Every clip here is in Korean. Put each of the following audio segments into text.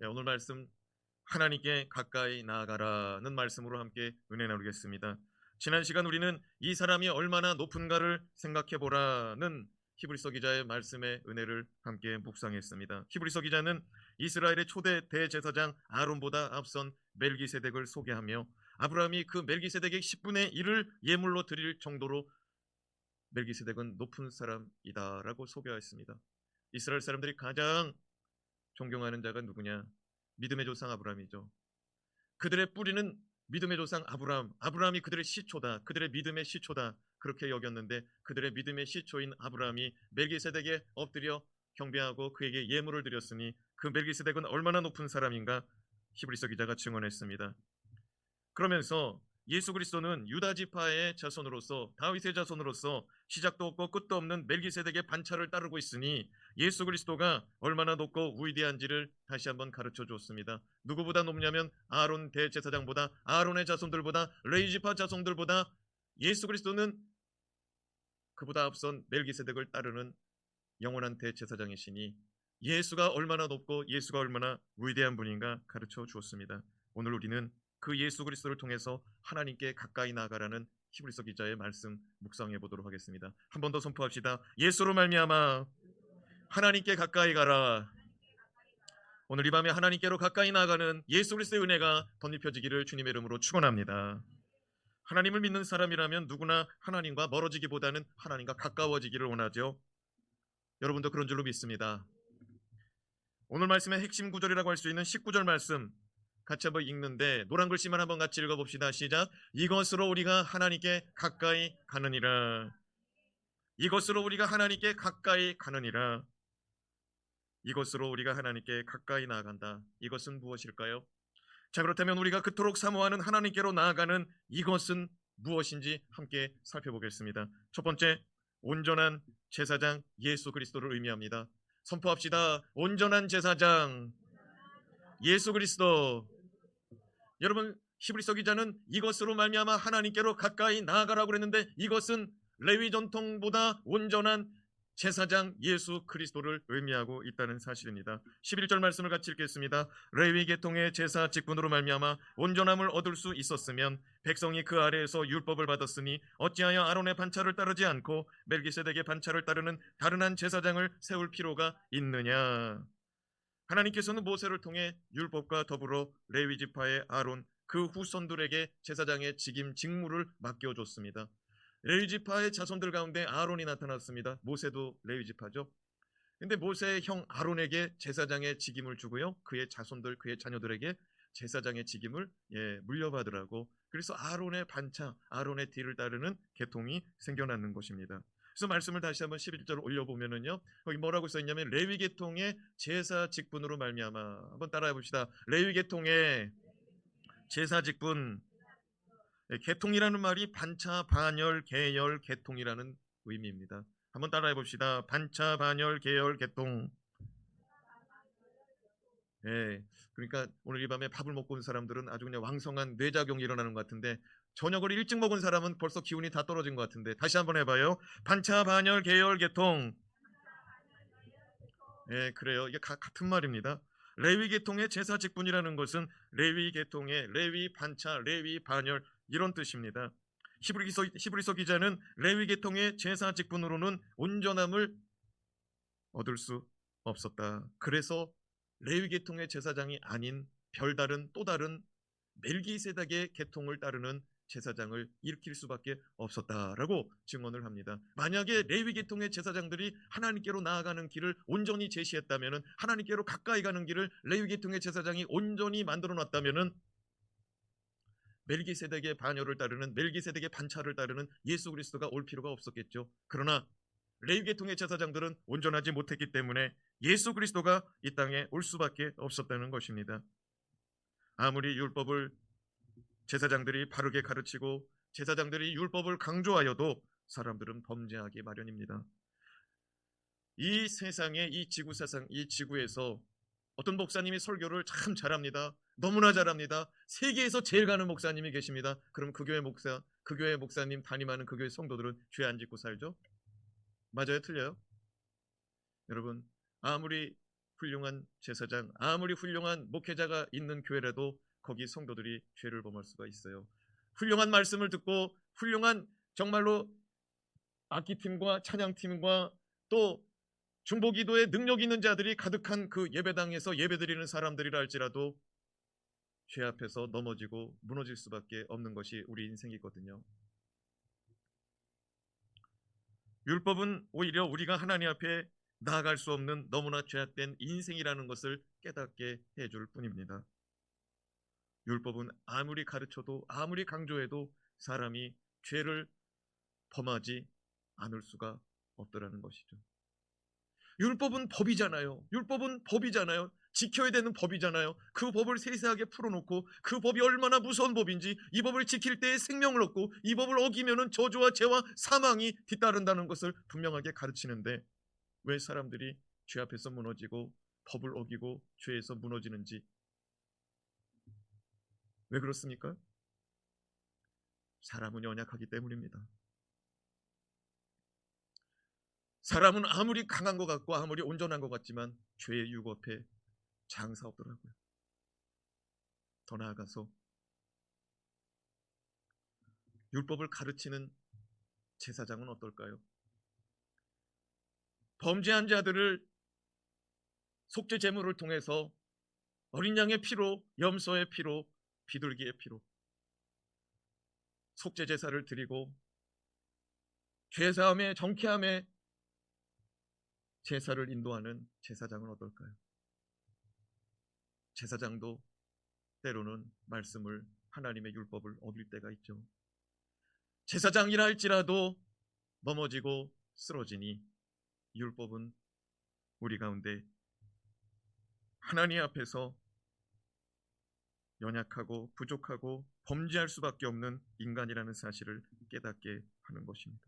오늘 말씀 하나님께 가까이 나아가라는 말씀으로 함께 은혜 나누겠습니다. 지난 시간 우리는 이 사람이 얼마나 높은가를 생각해 보라는 히브리서 기자의 말씀의 은혜를 함께 묵상했습니다. 히브리서 기자는 이스라엘의 초대 대제사장 아론보다 앞선 멜기세덱을 소개하며 아브라함이 그 멜기세덱의 10분의 1을 예물로 드릴 정도로 멜기세덱은 높은 사람이다라고 소개하였습니다. 이스라엘 사람들이 가장 존경하는 자가 누구냐? 믿음의 조상 아브라함이죠. 그들의 뿌리는 믿음의 조상 아브라함, 아브라함이 그들의 시초다, 그들의 믿음의 시초다, 그렇게 여겼는데 그들의 믿음의 시초인 아브라함이 멜기세덱에 엎드려 경배하고 그에게 예물을 드렸으니 그 멜기세덱은 얼마나 높은 사람인가 히브리서 기자가 증언했습니다. 그러면서 예수 그리스도는 유다 지파의 자손으로서, 다윗의 자손으로서 시작도 없고 끝도 없는 멜기세덱의 반차를 따르고 있으니 예수 그리스도가 얼마나 높고 위대한지를 다시 한번 가르쳐 주었습니다. 누구보다 높냐면 아론 대제사장보다, 아론의 자손들보다, 레위 지파 자손들보다 예수 그리스도는 그보다 앞선 멜기세덱을 따르는 영원한 대제사장이시니 예수가 얼마나 높고 예수가 얼마나 위대한 분인가 가르쳐 주었습니다. 오늘 우리는 그 예수 그리스도를 통해서 하나님께 가까이 나아가라는 히브리서 기자의 말씀 묵상해 보도록 하겠습니다. 한 번 더 선포합시다. 예수로 말미암아 하나님께 가까이 가라. 오늘 이 밤에 하나님께로 가까이 나아가는 예수 그리스도의 은혜가 덧입혀지기를 주님의 이름으로 축원합니다. 하나님을 믿는 사람이라면 누구나 하나님과 멀어지기보다는 하나님과 가까워지기를 원하죠. 여러분도 그런 줄로 믿습니다. 오늘 말씀의 핵심 구절이라고 할 수 있는 19절 말씀 같이 한번 읽는데 노란 글씨만 한번 같이 읽어봅시다. 시작. 이것으로 우리가 하나님께 가까이 가느니라. 이것으로 우리가 하나님께 가까이 가느니라. 이것으로 우리가 하나님께 가까이 나아간다. 이것은 무엇일까요? 자, 그렇다면 우리가 그토록 사모하는 하나님께로 나아가는 이것은 무엇인지 함께 살펴보겠습니다. 첫 번째, 온전한 제사장 예수 그리스도를 의미합니다. 선포합시다. 온전한 제사장 예수 그리스도. 여러분, 히브리서 기자는 이것으로 말미암아 하나님께로 가까이 나아가라고 그랬는데 이것은 레위 전통보다 온전한 제사장 예수 그리스도를 의미하고 있다는 사실입니다. 11절 말씀을 같이 읽겠습니다. 레위 계통의 제사 직분으로 말미암아 온전함을 얻을 수 있었으면 백성이 그 아래에서 율법을 받았으니 어찌하여 아론의 반차를 따르지 않고 멜기세덱의 반차를 따르는 다른 한 제사장을 세울 필요가 있느냐. 하나님께서는 모세를 통해 율법과 더불어 레위 지파의 아론 그 후손들에게 제사장의 직무를 맡겨줬습니다. 레위 지파의 자손들 가운데 아론이 나타났습니다. 모세도 레위 지파죠. 근데 모세의 형 아론에게 제사장의 직임을 주고요. 그의 자손들, 그의 자녀들에게 제사장의 직임을 물려받으라고. 그래서 아론의 반차, 아론의 뒤를 따르는 계통이 생겨나는 것입니다. 그래서 말씀을 다시 한번 11절 올려보면은요, 거기 뭐라고 써있냐면 레위 계통의 제사 직분으로 말미암아. 한번 따라해 봅시다. 레위 계통의 제사 직분. 계통이라는 말이 반차, 반열, 계열, 계통이라는 의미입니다. 한번 따라해 봅시다. 반차, 반열, 계열, 계통. 그러니까 오늘 이 밤에 밥을 먹고 온 사람들은 아주 그냥 왕성한 뇌작용이 일어나는 것 같은데 저녁을 일찍 먹은 사람은 벌써 기운이 다 떨어진 것 같은데 다시 한번 해봐요. 반차, 반열, 계열, 계통. 그래요. 이게 같은 말입니다. 레위 계통의 제사 직분이라는 것은 레위 계통의 레위 반차, 레위 반열 이런 뜻입니다. 히브리서 기자는 레위 계통의 제사 직분으로는 온전함을 얻을 수 없었다. 그래서 레위 계통의 제사장이 아닌 별다른 또 다른 멜기세덱의 계통을 따르는 제사장을 일으킬 수밖에 없었다라고 증언을 합니다. 만약에 레위 계통의 제사장들이 하나님께로 나아가는 길을 온전히 제시했다면, 하나님께로 가까이 가는 길을 레위 계통의 제사장이 온전히 만들어 놨다면 멜기세덱의 반열을 따르는, 멜기세덱의 반차를 따르는 예수 그리스도가 올 필요가 없었겠죠. 그러나 레위 계통의 제사장들은 온전하지 못했기 때문에 예수 그리스도가 이 땅에 올 수밖에 없었다는 것입니다. 아무리 율법을 제사장들이 바르게 가르치고 제사장들이 율법을 강조하여도 사람들은 범죄하기 마련입니다. 이 세상에, 이 지구 세상, 이 지구에서 어떤 목사님이 설교를 참 잘합니다. 너무나 잘합니다. 세계에서 제일 가는 목사님이 계십니다. 그럼 그 교회 목사, 그 교회 목사님 담임하는 그 교회 성도들은 죄 안 짓고 살죠? 맞아요? 틀려요? 여러분, 아무리 훌륭한 제사장, 아무리 훌륭한 목회자가 있는 교회라도 거기 성도들이 죄를 범할 수가 있어요. 훌륭한 말씀을 듣고 훌륭한 정말로 악기팀과 찬양팀과 또 중보기도에 능력 있는 자들이 가득한 그 예배당에서 예배드리는 사람들이라 할지라도 죄 앞에서 넘어지고 무너질 수밖에 없는 것이 우리 인생이거든요. 율법은 오히려 우리가 하나님 앞에 나아갈 수 없는 너무나 죄악된 인생이라는 것을 깨닫게 해줄 뿐입니다. 율법은 아무리 가르쳐도 아무리 강조해도 사람이 죄를 범하지 않을 수가 없더라는 것이죠. 율법은 법이잖아요. 율법은 법이잖아요. 지켜야 되는 법이잖아요. 그 법을 세세하게 풀어놓고 그 법이 얼마나 무서운 법인지, 이 법을 지킬 때에 생명을 얻고 이 법을 어기면은 저주와 죄와 사망이 뒤따른다는 것을 분명하게 가르치는데 왜 사람들이 죄 앞에서 무너지고 법을 어기고 죄에서 무너지는지, 왜 그렇습니까? 사람은 연약하기 때문입니다. 사람은 아무리 강한 것 같고 아무리 온전한 것 같지만 죄의 유혹 앞에 장사 없더라고요. 더 나아가서 율법을 가르치는 제사장은 어떨까요? 범죄한 자들을 속죄 제물을 통해서 어린 양의 피로, 염소의 피로, 비둘기의 피로 속죄 제사를 드리고 죄사함에 정케함에 제사를 인도하는 제사장은 어떨까요? 제사장도 때로는 말씀을, 하나님의 율법을 어길 때가 있죠. 제사장이라 할지라도 넘어지고 쓰러지니 율법은 우리 가운데 하나님 앞에서 연약하고 부족하고 범죄할 수밖에 없는 인간이라는 사실을 깨닫게 하는 것입니다.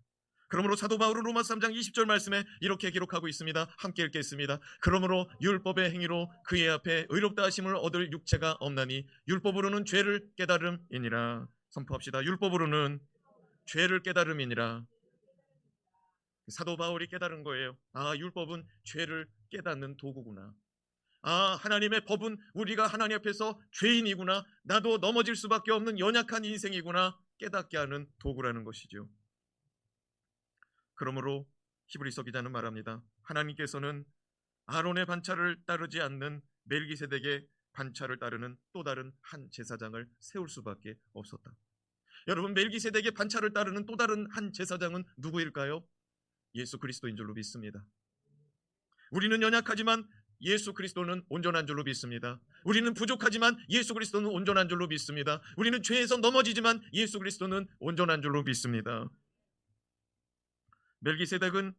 그러므로 사도 바울은 로마서 3장 20절 말씀에 이렇게 기록하고 있습니다. 함께 읽겠습니다. 그러므로 율법의 행위로 그의 앞에 의롭다 하심을 얻을 육체가 없나니 율법으로는 죄를 깨달음이니라. 선포합시다. 율법으로는 죄를 깨달음이니라. 사도 바울이 깨달은 거예요. 아, 율법은 죄를 깨닫는 도구구나. 아, 하나님의 법은 우리가 하나님 앞에서 죄인이구나, 나도 넘어질 수밖에 없는 연약한 인생이구나 깨닫게 하는 도구라는 것이죠. 그러므로 히브리서 기자는 말합니다. 하나님께서는 아론의 반차를 따르지 않는 멜기세덱의 반차를 따르는 또 다른 한 제사장을 세울 수밖에 없었다. 여러분, 멜기세덱의 반차를 따르는 또 다른 한 제사장은 누구일까요? 예수 그리스도인 줄로 믿습니다. 우리는 연약하지만 예수 그리스도는 온전한 줄로 믿습니다. 우리는 부족하지만 예수 그리스도는 온전한 줄로 믿습니다. 우리는 죄에서 넘어지지만 예수 그리스도는 온전한 줄로 믿습니다. 멜기세덱은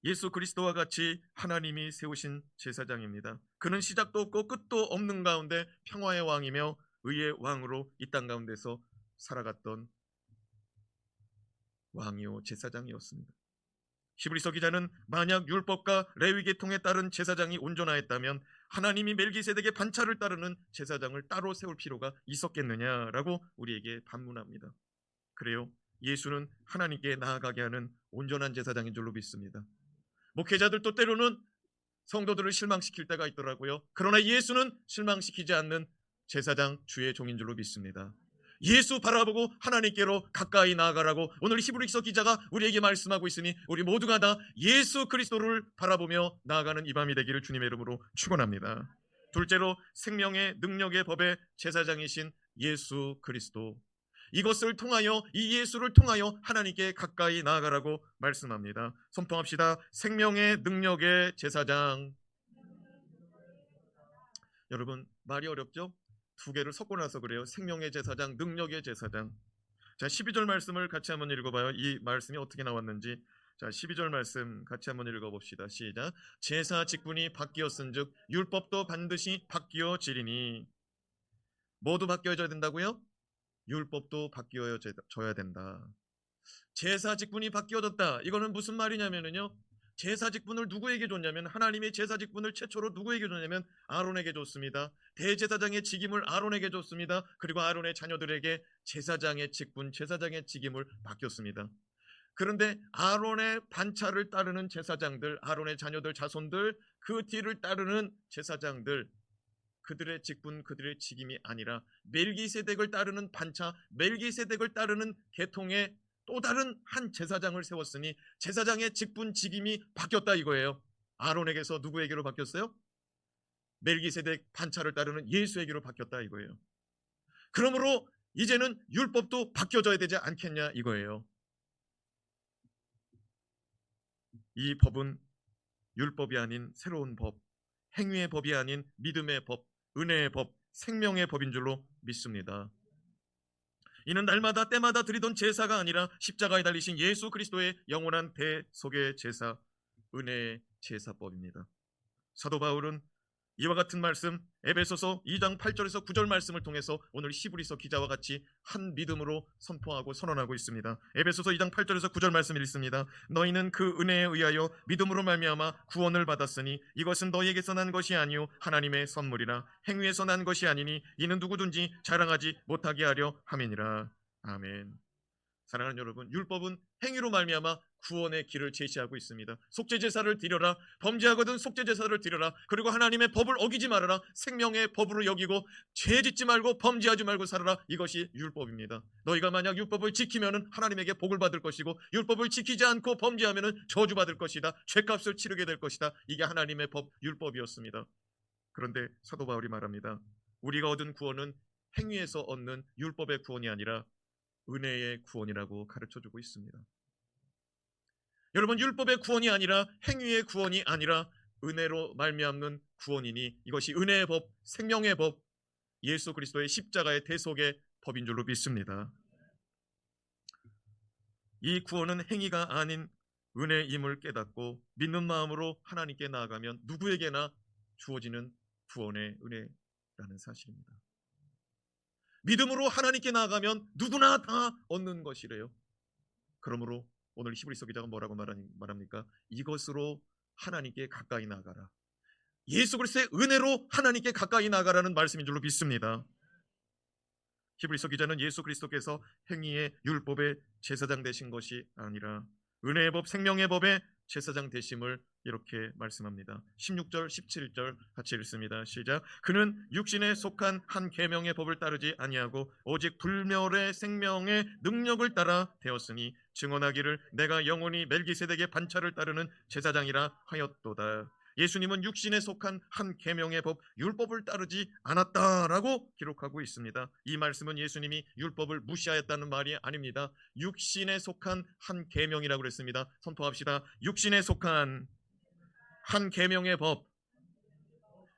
예수 그리스도와 같이 하나님이 세우신 제사장입니다. 그는 시작도 없고 끝도 없는 가운데 평화의 왕이며 의의 왕으로 이 땅 가운데서 살아갔던 왕이요 제사장이었습니다. 히브리서 기자는 만약 율법과 레위 계통에 따른 제사장이 온전하였다면 하나님이 멜기세덱의 반차를 따르는 제사장을 따로 세울 필요가 있었겠느냐라고 우리에게 반문합니다. 그래요, 예수는 하나님께 나아가게 하는 온전한 제사장인 줄로 믿습니다. 목회자들도 때로는 성도들을 실망시킬 때가 있더라고요. 그러나 예수는 실망시키지 않는 제사장, 주의 종인 줄로 믿습니다. 예수 바라보고 하나님께로 가까이 나아가라고 오늘 히브리서 기자가 우리에게 말씀하고 있으니 우리 모두가 다 예수 그리스도를 바라보며 나아가는 이 밤이 되기를 주님의 이름으로 축원합니다. 둘째로, 생명의 능력의 법의 제사장이신 예수 그리스도, 이것을 통하여, 이 예수를 통하여 하나님께 가까이 나아가라고 말씀합니다. 선포합시다. 생명의 능력의 제사장. 여러분, 말이 어렵죠? 두 개를 섞고 나서 그래요. 생명의 제사장, 능력의 제사장. 자, 12절 말씀을 같이 한번 읽어봐요. 이 말씀이 어떻게 나왔는지. 자, 12절 말씀 같이 한번 읽어봅시다. 시작. 제사 직분이 바뀌었은즉 율법도 반드시 바뀌어지리니. 모두 바뀌어져야 된다고요? 율법도 바뀌어져야 된다. 제사 직분이 바뀌어졌다. 이거는 무슨 말이냐면요, 제사 직분을 누구에게 줬냐면, 하나님의 제사 직분을 최초로 누구에게 줬냐면 아론에게 줬습니다. 대제사장의 직임을 아론에게 줬습니다. 그리고 아론의 자녀들에게 제사장의 직분, 제사장의 직임을 맡겼습니다. 그런데 아론의 반차를 따르는 제사장들, 아론의 자녀들, 자손들, 그 뒤를 따르는 제사장들, 그들의 직분, 그들의 직임이 아니라 멜기세덱을 따르는 반차, 멜기세덱을 따르는 계통의 또 다른 한 제사장을 세웠으니 제사장의 직분, 직임이 바뀌었다 이거예요. 아론에게서 누구에게로 바뀌었어요? 멜기세덱 반차를 따르는 예수에게로 바뀌었다 이거예요. 그러므로 이제는 율법도 바뀌어져야 되지 않겠냐 이거예요. 이 법은 율법이 아닌 새로운 법, 행위의 법이 아닌 믿음의 법, 은혜의 법, 생명의 법인 줄로 믿습니다. 이는 날마다 때마다 드리던 제사가 아니라 십자가에 달리신 예수 그리스도의 영원한 대속의 제사, 은혜의 제사법입니다. 사도 바울은 이와 같은 말씀 에베소서 2장 8절에서 9절 말씀을 통해서 오늘 히브리서 기자와 같이 한 믿음으로 선포하고 선언하고 있습니다. 에베소서 2장 8절에서 9절 말씀 읽습니다. 너희는 그 은혜에 의하여 믿음으로 말미암아 구원을 받았으니 이것은 너희에게서 난 것이 아니요 하나님의 선물이라. 행위에서 난 것이 아니니 이는 누구든지 자랑하지 못하게 하려 함이니라. 아멘. 사랑하는 여러분, 율법은 행위로 말미암아 구원의 길을 제시하고 있습니다. 속죄제사를 드려라, 범죄하거든 속죄제사를 드려라, 그리고 하나님의 법을 어기지 말아라, 생명의 법으로 여기고 죄짓지 말고 범죄하지 말고 살아라. 이것이 율법입니다. 너희가 만약 율법을 지키면 하나님에게 복을 받을 것이고 율법을 지키지 않고 범죄하면 저주받을 것이다, 죄값을 치르게 될 것이다. 이게 하나님의 법, 율법이었습니다. 그런데 사도 바울이 말합니다. 우리가 얻은 구원은 행위에서 얻는 율법의 구원이 아니라 은혜의 구원이라고 가르쳐주고 있습니다. 여러분, 율법의 구원이 아니라 행위의 구원이 아니라 은혜로 말미암는 구원이니 이것이 은혜의 법, 생명의 법, 예수 그리스도의 십자가의 대속의 법인 줄로 믿습니다. 이 구원은 행위가 아닌 은혜임을 깨닫고 믿는 마음으로 하나님께 나아가면 누구에게나 주어지는 구원의 은혜라는 사실입니다. 믿음으로 하나님께 나아가면 누구나 다 얻는 것이래요. 그러므로 오늘 히브리서 기자가 뭐라고 말합니까? 이것으로 하나님께 가까이 나아가라. 예수 그리스도의 은혜로 하나님께 가까이 나아가라는 말씀인 줄로 믿습니다. 히브리서 기자는 예수 그리스도께서 행위의 율법의 제사장 되신 것이 아니라 은혜의 법, 생명의 법의 제사장 되심을 이렇게 말씀합니다. 16절, 17절 같이 읽습니다. 시작. 그는 육신에 속한 한 계명의 법을 따르지 아니하고 오직 불멸의 생명의 능력을 따라 되었으니 증언하기를 내가 영원히 멜기세덱의 반차를 따르는 제사장이라 하였도다. 예수님은 육신에 속한 한 계명의 법, 율법을 따르지 않았다라고 기록하고 있습니다. 이 말씀은 예수님이 율법을 무시하였다는 말이 아닙니다. 육신에 속한 한 계명이라고 그랬습니다. 선포합시다. 육신에 속한 한 계명의 법.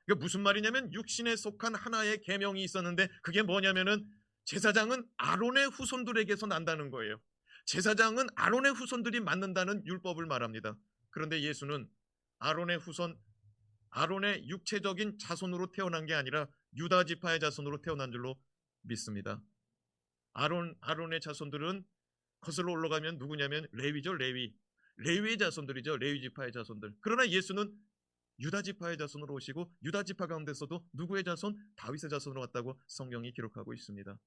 이게 무슨 말이냐면 육신에 속한 하나의 계명이 있었는데 그게 뭐냐면은 제사장은 아론의 후손들에게서 난다는 거예요. 제사장은 아론의 후손들이 맡는다는 율법을 말합니다. 그런데 예수는 아론의 후손, 아론의 육체적인 자손으로 태어난 게 아니라 유다 지파의 자손으로 태어난 줄로 믿습니다. 아론의 자손들은 거슬러 올라가면 누구냐면 레위죠, 레위. 레위의 자손들이죠, 레위 지파의 자손들. 그러나 예수는 유다 지파의 자손으로 오시고 유다 지파 가운데서도 누구의 자손? 다윗의 자손으로 왔다고 성경이 기록하고 있습니다.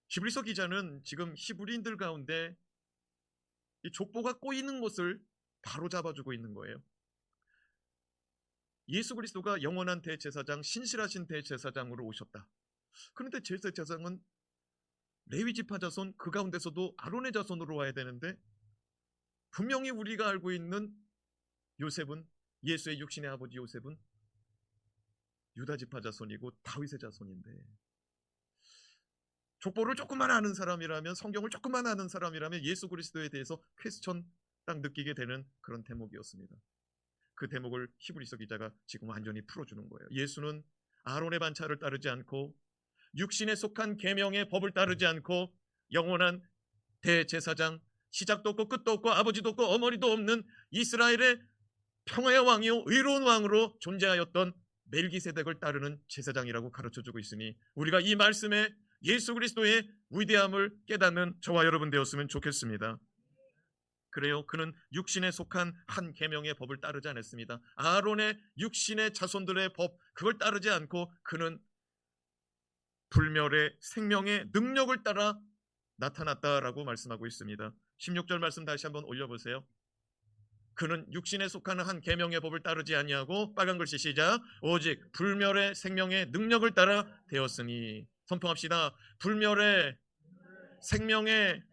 히브리서 기자는 지금 히브리인들 가운데 이 족보가 꼬이는 것을 바로 잡아주고 있는 거예요. 예수 그리스도가 영원한 대제사장, 신실하신 대제사장으로 오셨다. 그런데 제사장은 레위 지파 자손, 그 가운데서도 아론의 자손으로 와야 되는데 분명히 우리가 알고 있는 요셉은, 예수의 육신의 아버지 요셉은 유다 지파 자손이고 다윗의 자손인데 족보를 조금만 아는 사람이라면, 성경을 조금만 아는 사람이라면 예수 그리스도에 대해서 퀘스천 딱 느끼게 되는 그런 대목이었습니다. 그 대목을 히브리서 기자가 지금 완전히 풀어주는 거예요. 예수는 아론의 반차를 따르지 않고 육신에 속한 계명의 법을 따르지 않고 영원한 대제사장, 시작도 없고 끝도 없고 아버지도 없고 어머니도 없는 이스라엘의 평화의 왕이요 의로운 왕으로 존재하였던 멜기세덱을 따르는 제사장이라고 가르쳐주고 있으니 우리가 이 말씀에 예수 그리스도의 위대함을 깨닫는 저와 여러분 되었으면 좋겠습니다. 그래요. 그는 육신에 속한 한 계명의 법을 따르지 않았습니다. 아론의 육신의 자손들의 법, 그걸 따르지 않고 그는 불멸의 생명의 능력을 따라 나타났다라고 말씀하고 있습니다. 16절 말씀 다시 한번 올려보세요. 그는 육신에 속하는 한 계명의 법을 따르지 아니하고, 빨간 글씨 시작, 오직 불멸의 생명의 능력을 따라 되었으니. 선포합시다. 불멸의 생명의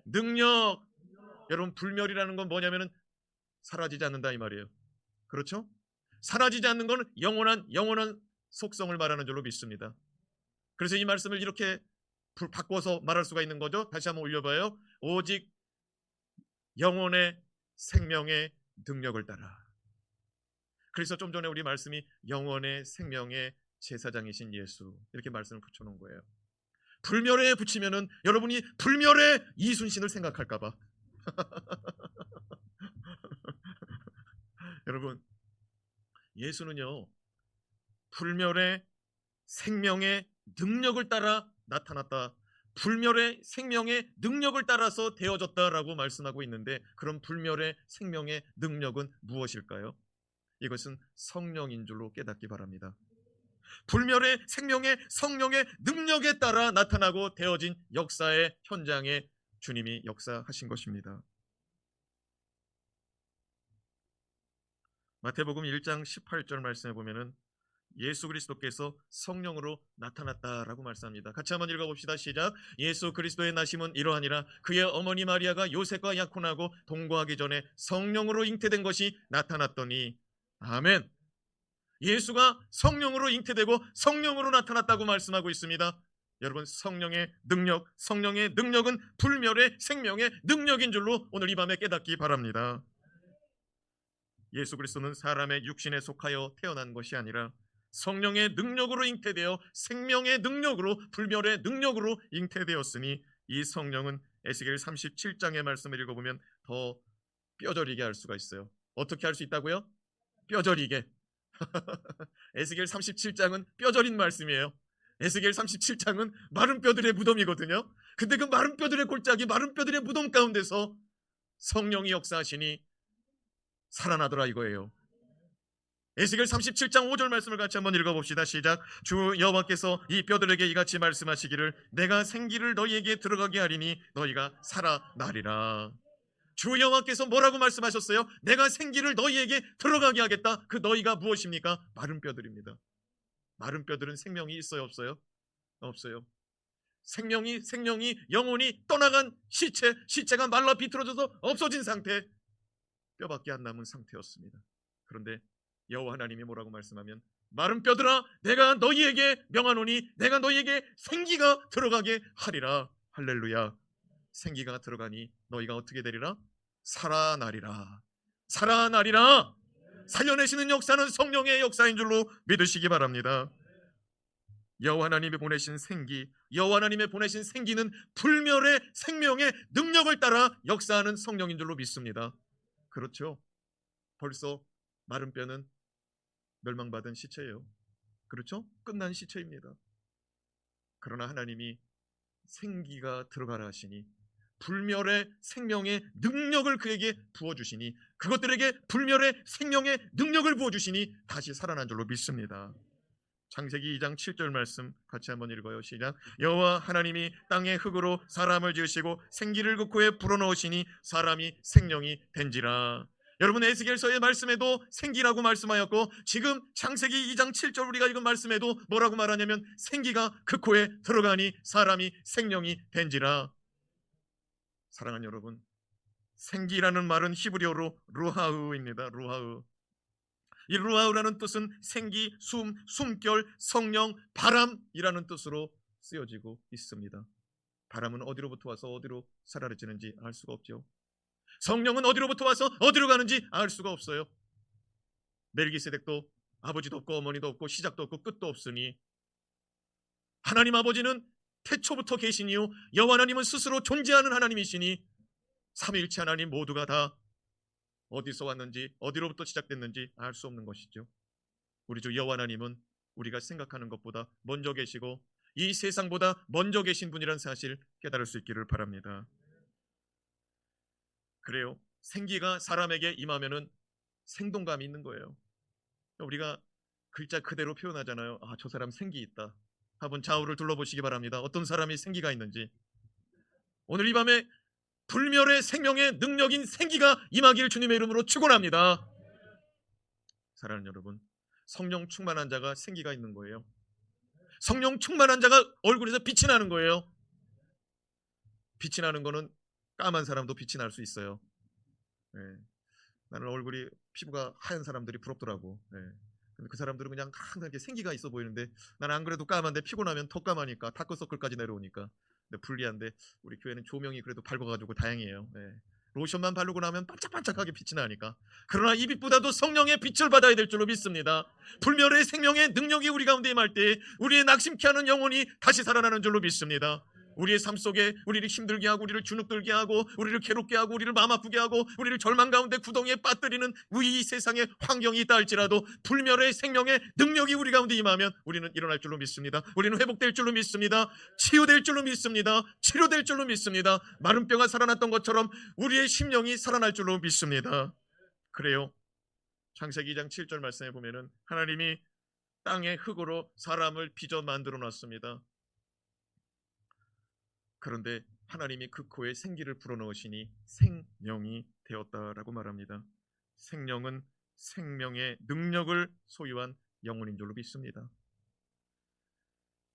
능력. 여러분, 불멸이라는 건 뭐냐면은 사라지지 않는다 이 말이에요. 그렇죠? 사라지지 않는 건 영원한 속성을 말하는 줄로 믿습니다. 그래서 이 말씀을 이렇게 바꿔서 말할 수가 있는 거죠. 다시 한번 올려봐요. 오직 영혼의 생명의 능력을 따라. 그래서 좀 전에 우리 말씀이 영혼의 생명의 제사장이신 예수, 이렇게 말씀을 붙여놓은 거예요. 불멸에 붙이면은 여러분이 불멸의 이순신을 생각할까봐. 여러분, 예수는요, 불멸의 생명의 능력을 따라 나타났다, 불멸의 생명의 능력을 따라서 되어졌다라고 말씀하고 있는데, 그럼 불멸의 생명의 능력은 무엇일까요? 이것은 성령인 줄로 깨닫기 바랍니다. 불멸의 생명의 성령의 능력에 따라 나타나고 되어진 역사의 현장에 주님이 역사하신 것입니다. 마태복음 1장 18절 말씀에 보면은 예수 그리스도께서 성령으로 나타났다라고 말씀합니다. 같이 한번 읽어봅시다. 시작. 예수 그리스도의 나심은 이러하니라. 그의 어머니 마리아가 요셉과 약혼하고 동거하기 전에 성령으로 잉태된 것이 나타났더니. 아멘. 예수가 성령으로 잉태되고 성령으로 나타났다고 말씀하고 있습니다. 여러분, 성령의 능력은 불멸의 생명의 능력인 줄로 오늘 이 밤에 깨닫기 바랍니다. 예수 그리스도는 사람의 육신에 속하여 태어난 것이 아니라 성령의 능력으로 잉태되어 생명의 능력으로, 불멸의 능력으로 잉태되었으니, 이 성령은 에스겔 37장의 말씀을 읽어보면 더 뼈저리게 할 수가 있어요. 어떻게 할 수 있다고요? 뼈저리게. 에스겔 37장은 뼈저린 말씀이에요. 에스겔 37장은 마른 뼈들의 무덤이거든요. 근데 그 마른 뼈들의 골짜기, 마른 뼈들의 무덤 가운데서 성령이 역사하시니 살아나더라 이거예요. 에스겔 37장 5절 말씀을 같이 한번 읽어봅시다. 시작. 주 여호와께서 이 뼈들에게 이같이 말씀하시기를, 내가 생기를 너희에게 들어가게 하리니 너희가 살아나리라. 주 여호와께서 뭐라고 말씀하셨어요? 내가 생기를 너희에게 들어가게 하겠다. 그 너희가 무엇입니까? 마른 뼈들입니다. 마른 뼈들은 생명이 있어요, 없어요? 없어요. 생명이 영혼이 떠나간 시체가 말라 비틀어져서 없어진 상태, 뼈밖에 안 남은 상태였습니다. 그런데 여호와 하나님이 뭐라고 말씀하면, 마른 뼈들아, 내가 너희에게 명하노니 내가 너희에게 생기가 들어가게 하리라. 할렐루야. 생기가 들어가니 너희가 어떻게 되리라? 살아나리라. 살아나리라. 살려내시는 역사는 성령의 역사인 줄로 믿으시기 바랍니다. 여호와 하나님이 보내신 생기, 여호와 하나님의 보내신 생기는 불멸의 생명의 능력을 따라 역사하는 성령인 줄로 믿습니다. 그렇죠? 벌써 마른 뼈는 멸망받은 시체예요. 그렇죠? 끝난 시체입니다. 그러나 하나님이 생기가 들어가라 하시니, 불멸의 생명의 능력을 그에게 부어주시니, 그것들에게 불멸의 생명의 능력을 부어주시니 다시 살아난 줄로 믿습니다. 창세기 2장 7절 말씀 같이 한번 읽어요. 시작. 여호와 하나님이 땅의 흙으로 사람을 지으시고 생기를 그 코에 불어넣으시니 사람이 생명이 된지라. 여러분, 에스겔서의 말씀에도 생기라고 말씀하였고, 지금 창세기 2장 7절 우리가 읽은 말씀에도 뭐라고 말하냐면, 생기가 그 코에 들어가니 사람이 생명이 된지라. 사랑하는 여러분, 생기라는 말은 히브리어로 루하우입니다. 루하우. 이 루하우라는 뜻은 생기, 숨결, 성령, 바람이라는 뜻으로 쓰여지고 있습니다. 바람은 어디로부터 와서 어디로 사라지는지 알 수가 없죠. 성령은 어디로부터 와서 어디로 가는지 알 수가 없어요. 멜기세덱도 아버지도 없고 어머니도 없고 시작도 없고 끝도 없으니, 하나님 아버지는 태초부터 계시니요 여호와 하나님은 스스로 존재하는 하나님이시니, 삼위일체 하나님 모두가 다 어디서 왔는지 어디로부터 시작됐는지 알 수 없는 것이죠. 우리 주 여호와 하나님은 우리가 생각하는 것보다 먼저 계시고 이 세상보다 먼저 계신 분이라는 사실 깨달을 수 있기를 바랍니다. 그래요. 생기가 사람에게 임하면은 생동감이 있는 거예요. 우리가 글자 그대로 표현하잖아요. 아, 저 사람 생기 있다. 한번 좌우를 둘러보시기 바랍니다. 어떤 사람이 생기가 있는지. 오늘 이 밤에 불멸의 생명의 능력인 생기가 임하기를 주님의 이름으로 축원합니다. 사랑하는 여러분, 성령 충만한 자가 생기가 있는 거예요. 성령 충만한 자가 얼굴에서 빛이 나는 거예요. 빛이 나는 거는 까만 사람도 빛이 날 수 있어요. 네. 나는 얼굴이 피부가 하얀 사람들이 부럽더라고. 네. 근데 그 사람들은 그냥 항상 이렇게 생기가 있어 보이는데 나는 안 그래도 까만데 피곤하면 더 까마니까 다크서클까지 내려오니까. 근데 불리한데 우리 교회는 조명이 그래도 밝아가지고 다행이에요. 네. 로션만 바르고 나면 반짝반짝하게 빛이 나니까. 그러나 이 빛보다도 성령의 빛을 받아야 될 줄로 믿습니다. 불멸의 생명의 능력이 우리 가운데 임할 때 우리의 낙심케 하는 영혼이 다시 살아나는 줄로 믿습니다. 우리의 삶 속에 우리를 힘들게 하고 우리를 주눅들게 하고 우리를 괴롭게 하고 우리를 마음 아프게 하고 우리를 절망 가운데 구덩이에 빠뜨리는 이 세상의 환경이 있다 할지라도 불멸의 생명의 능력이 우리 가운데 임하면 우리는 일어날 줄로 믿습니다. 우리는 회복될 줄로 믿습니다. 치유될 줄로 믿습니다. 치료될 줄로 믿습니다. 마른 뼈가 살아났던 것처럼 우리의 심령이 살아날 줄로 믿습니다. 그래요. 창세기 2장 7절 말씀에 보면은 하나님이 땅의 흙으로 사람을 빚어 만들어 놨습니다. 그런데 하나님이 그 코에 생기를 불어넣으시니 생명이 되었다라고 말합니다. 생명은 생명의 능력을 소유한 영혼인 줄로 믿습니다.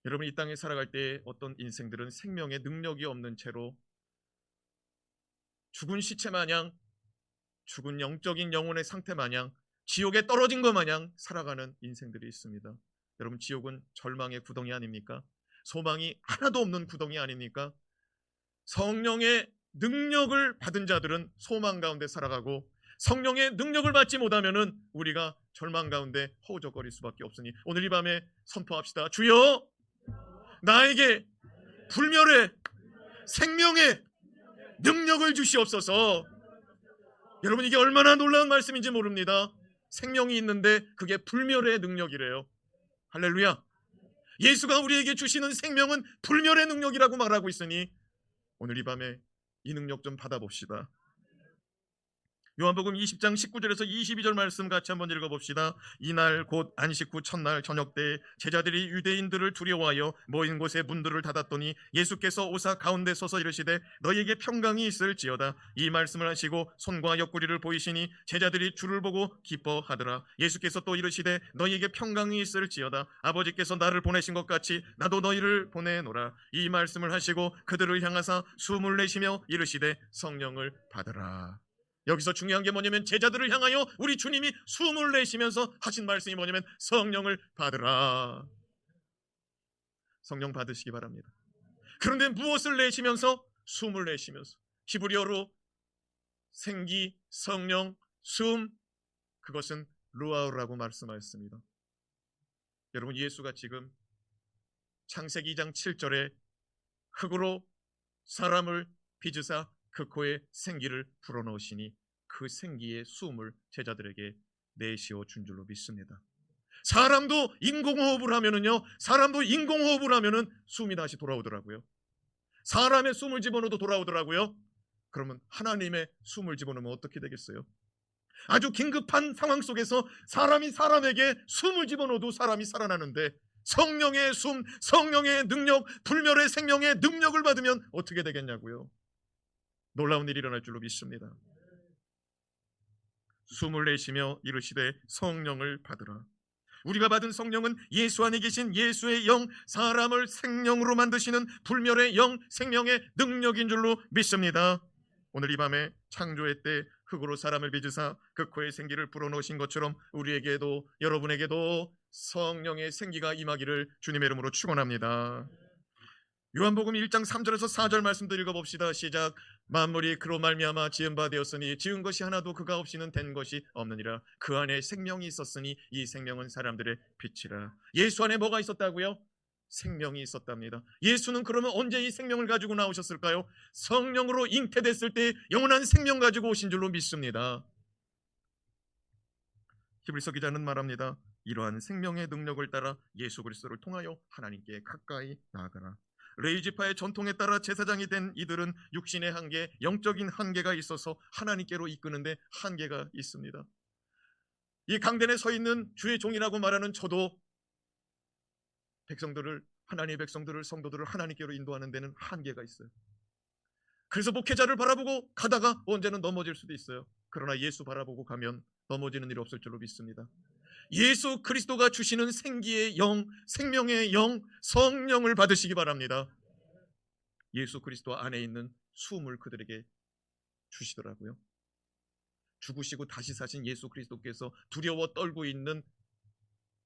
여러분, 이 땅에 살아갈 때 어떤 인생들은 생명의 능력이 없는 채로 죽은 시체 마냥, 죽은 영적인 영혼의 상태 마냥, 지옥에 떨어진 것 마냥 살아가는 인생들이 있습니다. 여러분, 지옥은 절망의 구덩이 아닙니까? 소망이 하나도 없는 구덩이 아닙니까? 성령의 능력을 받은 자들은 소망 가운데 살아가고 성령의 능력을 받지 못하면은 우리가 절망 가운데 허우적거릴 수밖에 없으니 오늘 이 밤에 선포합시다. 주여, 나에게 불멸의 생명의 능력을 주시옵소서. 여러분, 이게 얼마나 놀라운 말씀인지 모릅니다. 생명이 있는데 그게 불멸의 능력이래요. 할렐루야. 예수가 우리에게 주시는 생명은 불멸의 능력이라고 말하고 있으니 오늘 이 밤에 이 능력 좀 받아봅시다. 요한복음 20장 19절에서 22절 말씀 같이 한번 읽어봅시다. 이날 곧 안식 후 첫날 저녁 때 제자들이 유대인들을 두려워하여 모인 곳에 문들을 닫았더니 예수께서 오사 가운데 서서 이르시되 너희에게 평강이 있을지어다. 이 말씀을 하시고 손과 옆구리를 보이시니 제자들이 주를 보고 기뻐하더라. 예수께서 또 이르시되 너희에게 평강이 있을지어다. 아버지께서 나를 보내신 것 같이 나도 너희를 보내노라. 이 말씀을 하시고 그들을 향하사 숨을 내쉬며 이르시되 성령을 받으라. 여기서 중요한 게 뭐냐면 제자들을 향하여 우리 주님이 숨을 내쉬면서 하신 말씀이 뭐냐면 성령을 받으라. 성령 받으시기 바랍니다. 그런데 무엇을 내쉬면서? 숨을 내쉬면서. 히브리어로 생기, 성령, 숨, 그것은 루아우라고 말씀하였습니다. 여러분, 예수가 지금 창세기 2장 7절에 흙으로 사람을 빚으사 그 코에 생기를 불어넣으시니 그 생기의 숨을 제자들에게 내쉬어 준 줄로 믿습니다. 사람도 인공호흡을 하면은요, 사람도 인공호흡을 하면은 숨이 다시 돌아오더라고요. 사람의 숨을 집어넣어도 돌아오더라고요. 그러면 하나님의 숨을 집어넣으면 어떻게 되겠어요? 아주 긴급한 상황 속에서 사람이 사람에게 숨을 집어넣어도 사람이 살아나는데 성령의 숨, 성령의 능력, 불멸의 생명의 능력을 받으면 어떻게 되겠냐고요? 놀라운 일이 일어날 줄로 믿습니다. 숨을 내쉬며 이르시되 성령을 받으라. 우리가 받은 성령은 예수 안에 계신 예수의 영, 사람을 생명으로 만드시는 불멸의 영, 생명의 능력인 줄로 믿습니다. 오늘 이 밤에 창조의 때 흙으로 사람을 빚으사 그 코에 생기를 불어넣으신 것처럼 우리에게도, 여러분에게도 성령의 생기가 임하기를 주님의 이름으로 축원합니다. 요한복음 1장 3절에서 4절 말씀도 읽어봅시다. 시작. 만물이 그로 말미암아 지은 바 되었으니 지은 것이 하나도 그가 없이는 된 것이 없느니라. 그 안에 생명이 있었으니 이 생명은 사람들의 빛이라. 예수 안에 뭐가 있었다고요? 생명이 있었답니다. 예수는 그러면 언제 이 생명을 가지고 나오셨을까요? 성령으로 잉태됐을 때 영원한 생명 가지고 오신 줄로 믿습니다. 히브리서 기자는 말합니다. 이러한 생명의 능력을 따라 예수 그리스도를 통하여 하나님께 가까이 나아가라. 레위지파의 전통에 따라 제사장이 된 이들은 육신의 한계, 영적인 한계가 있어서 하나님께로 이끄는데 한계가 있습니다. 이 강단에 서 있는 주의 종이라고 말하는 저도 백성들을, 하나님의 백성들을, 성도들을 하나님께로 인도하는 데는 한계가 있어요. 그래서 목회자를 바라보고 가다가 언제는 넘어질 수도 있어요. 그러나 예수 바라보고 가면 넘어지는 일이 없을 줄로 믿습니다. 예수 그리스도가 주시는 생기의 영, 생명의 영, 성령을 받으시기 바랍니다. 예수 그리스도 안에 있는 숨을 그들에게 주시더라고요. 죽으시고 다시 사신 예수 그리스도께서 두려워 떨고 있는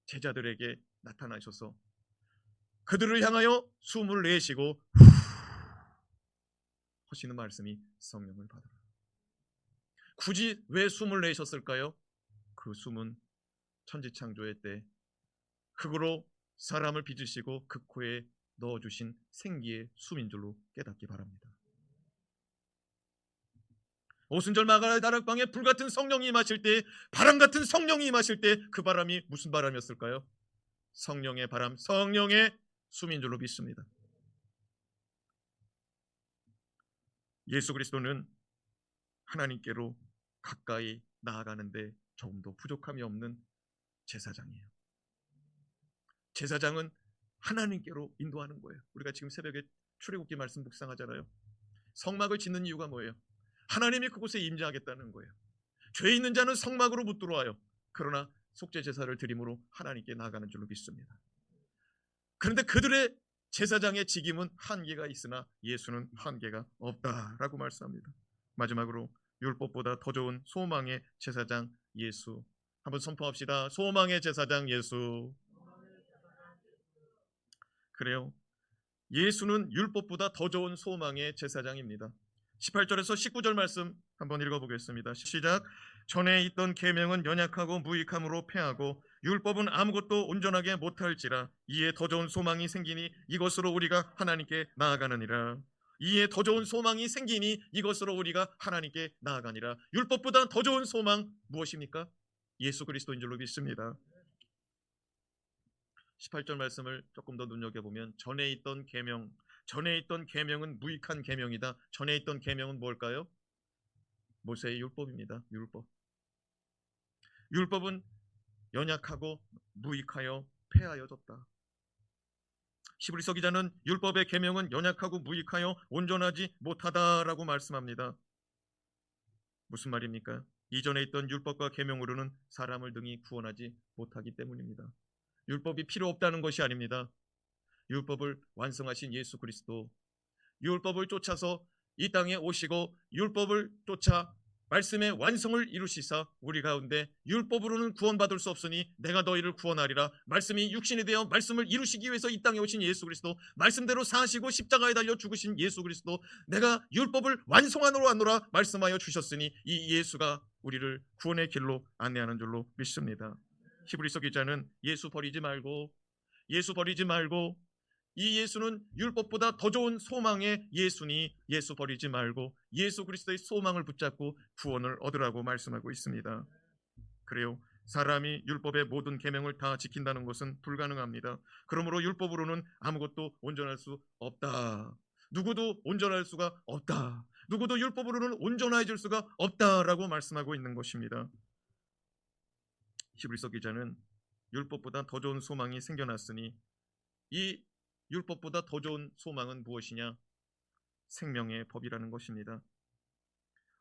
제자들에게 나타나셔서 그들을 향하여 숨을 내쉬고 하시는 말씀이 성령을 받으라. 굳이 왜 숨을 내셨을까요? 그 숨은 천지창조의 때 흙으로 사람을 빚으시고 그 코에 넣어주신 생기의 숨인 줄로 깨닫기 바랍니다. 오순절 마가라 다락방에 불같은 성령이 임하실 때, 바람같은 성령이 임하실 때 그 바람이 무슨 바람이었을까요? 성령의 바람, 성령의 숨인 줄로 믿습니다. 예수 그리스도는 하나님께로 가까이 나아가는데 조금도 부족함이 없는 제사장이에요. 제사장은 하나님께로 인도하는 거예요. 우리가 지금 새벽에 출애굽기 말씀 묵상하잖아요. 성막을 짓는 이유가 뭐예요? 하나님이 그곳에 임재하겠다는 거예요. 죄 있는 자는 성막으로 못 들어와요. 그러나 속죄 제사를 드림으로 하나님께 나아가는 줄로 믿습니다. 그런데 그들의 제사장의 직임은 한계가 있으나 예수는 한계가 없다라고 말씀합니다. 마지막으로 율법보다 더 좋은 소망의 제사장 예수, 한번 선포합시다. 소망의 제사장 예수. 그래요. 예수는 율법보다 더 좋은 소망의 제사장입니다. 18절에서 19절 말씀 한번 읽어보겠습니다. 시작. 전에 있던 계명은 연약하고 무익함으로 패하고 율법은 아무것도 온전하게 못할지라 이에 더 좋은 소망이 생기니 이것으로 우리가 하나님께 나아가느니라. 이에 더 좋은 소망이 생기니 이것으로 우리가 하나님께 나아가니라. 율법보다 더 좋은 소망 무엇입니까? 예수 그리스도인 줄로 믿습니다. 18절 말씀을 조금 더 눈여겨보면 전에 있던 계명은 무익한 계명이다. 전에 있던 계명은 뭘까요? 모세의 율법입니다. 율법은 연약하고 무익하여 폐하여졌다. 히브리서 기자는 율법의 계명은 연약하고 무익하여 온전하지 못하다라고 말씀합니다. 무슨 말입니까? 이전에 있던 율법과 계명으로는 사람을 능히 구원하지 못하기 때문입니다. 율법이 필요 없다는 것이 아닙니다. 율법을 완성하신 예수 그리스도, 율법을 쫓아서 이 땅에 오시고 율법을 쫓아 말씀의 완성을 이루시사 우리 가운데 율법으로는 구원받을 수 없으니 내가 너희를 구원하리라. 말씀이 육신이 되어 말씀을 이루시기 위해서 이 땅에 오신 예수 그리스도, 말씀대로 사시고 십자가에 달려 죽으신 예수 그리스도, 내가 율법을 완성하노라 하노라 말씀하여 주셨으니 이 예수가 우리를 구원의 길로 안내하는 줄로 믿습니다. 히브리서 기자는 예수 버리지 말고 이 예수는 율법보다 더 좋은 소망의 예수니 예수 버리지 말고 예수 그리스도의 소망을 붙잡고 구원을 얻으라고 말씀하고 있습니다. 그래요. 사람이 율법의 모든 계명을 다 지킨다는 것은 불가능합니다. 그러므로 율법으로는 아무것도 온전할 수 없다. 누구도 온전할 수가 없다. 누구도 율법으로는 온전해질 수가 없다라고 말씀하고 있는 것입니다. 히브리서 기자는 율법보다 더 좋은 소망이 생겨났으니 이 율법보다 더 좋은 소망은 무엇이냐? 생명의 법이라는 것입니다.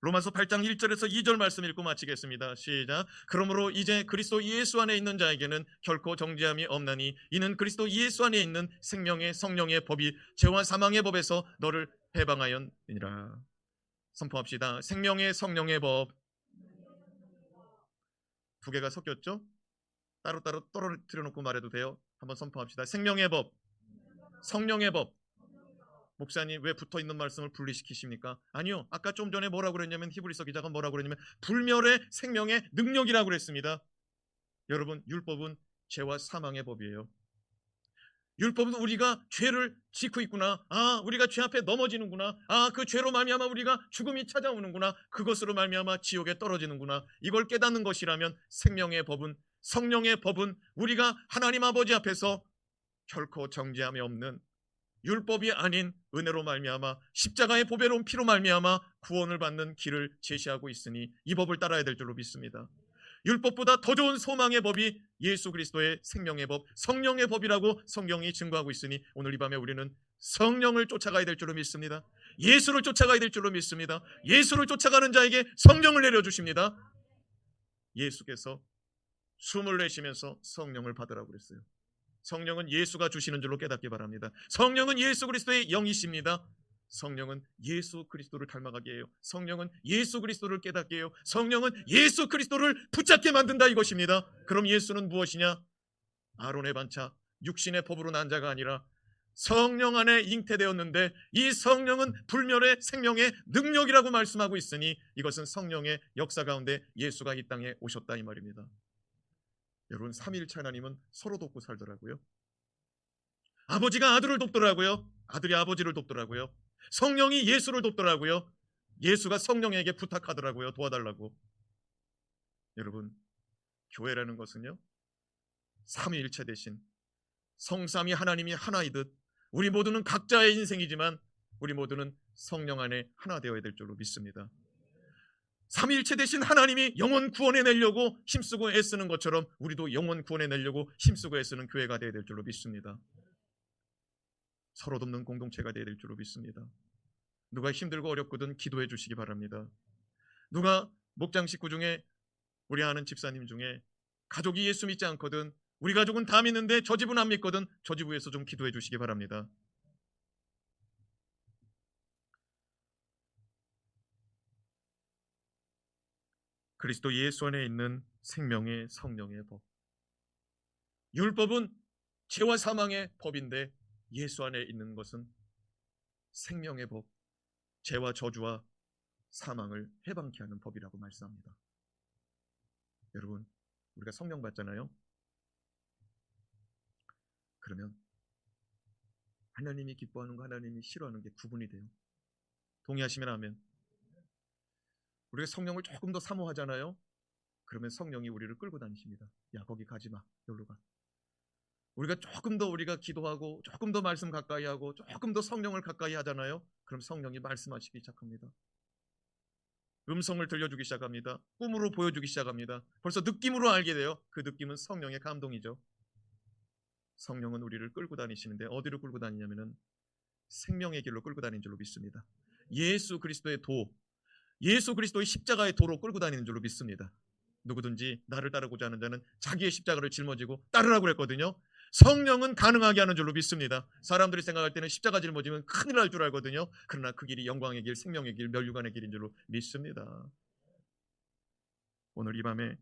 로마서 8장 1절에서 2절 말씀 읽고 마치겠습니다. 시작. 그러므로 이제 그리스도 예수 안에 있는 자에게는 결코 정죄함이 없나니 이는 그리스도 예수 안에 있는 생명의 성령의 법이 죄와 사망의 법에서 너를 해방하였느니라. 선포합시다. 생명의 성령의 법. 두 개가 섞였죠? 따로따로 떨어뜨려 놓고 말해도 돼요. 한번 선포합시다. 생명의 법, 성령의 법. 목사님 왜 붙어있는 말씀을 분리시키십니까? 아니요. 아까 좀 전에 뭐라고 그랬냐면 히브리서 기자가 뭐라고 그랬냐면 불멸의 생명의 능력이라고 그랬습니다. 여러분, 율법은 죄와 사망의 법이에요. 율법은 우리가 죄를 짓고 있구나. 우리가 죄 앞에 넘어지는구나. 그 죄로 말미암아 우리가 죽음이 찾아오는구나. 그것으로 말미암아 지옥에 떨어지는구나. 이걸 깨닫는 것이라면 생명의 법은, 성령의 법은 우리가 하나님 아버지 앞에서 결코 정죄함이 없는 율법이 아닌 은혜로 말미암아 십자가의 보배로운 피로 말미암아 구원을 받는 길을 제시하고 있으니 이 법을 따라야 될 줄로 믿습니다. 율법보다 더 좋은 소망의 법이 예수 그리스도의 생명의 법, 성령의 법이라고 성경이 증거하고 있으니 오늘 이 밤에 우리는 성령을 쫓아가야 될 줄로 믿습니다. 예수를 쫓아가야 될 줄로 믿습니다. 예수를 쫓아가는 자에게 성령을 내려주십니다. 예수께서 숨을 내쉬면서 성령을 받으라고 그랬어요. 성령은 예수가 주시는 줄로 깨닫기 바랍니다. 성령은 예수 그리스도의 영이십니다. 성령은 예수 그리스도를 닮아가게 해요. 성령은 예수 그리스도를 깨닫게 해요. 성령은 예수 그리스도를 붙잡게 만든다 이것입니다. 그럼 예수는 무엇이냐? 아론의 반차, 육신의 법으로 난 자가 아니라 성령 안에 잉태되었는데 이 성령은 불멸의 생명의 능력이라고 말씀하고 있으니 이것은 성령의 역사 가운데 예수가 이 땅에 오셨다 이 말입니다. 여러분, 삼위일체 하나님은 서로 돕고 살더라고요. 아버지가 아들을 돕더라고요. 아들이 아버지를 돕더라고요. 성령이 예수를 돕더라고요. 예수가 성령에게 부탁하더라고요. 도와달라고. 여러분, 교회라는 것은요, 삼위일체 대신 성삼위 하나님이 하나이듯 우리 모두는 각자의 인생이지만 우리 모두는 성령 안에 하나 되어야 될 줄로 믿습니다. 삼위일체 대신 하나님이 영혼 구원해 내려고 힘쓰고 애쓰는 것처럼 우리도 영혼 구원해 내려고 힘쓰고 애쓰는 교회가 되어야 될 줄로 믿습니다. 서로 돕는 공동체가 되어야 될 줄로 믿습니다. 누가 힘들고 어렵거든 기도해 주시기 바랍니다. 누가 목장 식구 중에 우리 아는 집사님 중에 가족이 예수 믿지 않거든, 우리 가족은 다 믿는데 저 집은 안 믿거든, 저 집 위해서 좀 기도해 주시기 바랍니다. 그리스도 예수 안에 있는 생명의 성령의 법. 율법은 죄와 사망의 법인데 예수 안에 있는 것은 생명의 법, 죄와 저주와 사망을 해방케 하는 법이라고 말씀합니다. 여러분, 우리가 성령 받잖아요. 그러면 하나님이 기뻐하는 거 하나님이 싫어하는 게 구분이 돼요. 동의하시면 아멘. 우리가 성령을 조금 더 사모하잖아요. 그러면 성령이 우리를 끌고 다니십니다. 야, 거기 가지 마, 여기로 가. 우리가 조금 더 우리가 기도하고 조금 더 말씀 가까이 하고 조금 더 성령을 가까이 하잖아요. 그럼 성령이 말씀하시기 시작합니다. 음성을 들려주기 시작합니다. 꿈으로 보여주기 시작합니다. 벌써 느낌으로 알게 돼요. 그 느낌은 성령의 감동이죠. 성령은 우리를 끌고 다니시는데 어디로 끌고 다니냐면은 생명의 길로 끌고 다니는 줄로 믿습니다. 예수 그리스도의 도, 예수 그리스도의 십자가의 도로 끌고 다니는 줄로 믿습니다. 누구든지 나를 따르고자 하는 자는 자기의 십자가를 짊어지고 따르라고 그랬거든요. 성령은 가능하게 하는 줄로 믿습니다. 사람들이 생각할 때는 십자가 짊어지면 큰일 날 줄 알거든요. 그러나 그 길이 영광의 길, 생명의 길, 멸류관의 길인 줄로 믿습니다. 오늘 이 밤에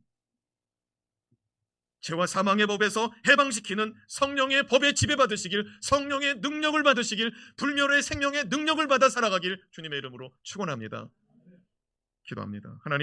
죄와 사망의 법에서 해방시키는 성령의 법에 지배받으시길, 성령의 능력을 받으시길, 불멸의 생명의 능력을 받아 살아가길 주님의 이름으로 축원합니다. 기도합니다. 하나님,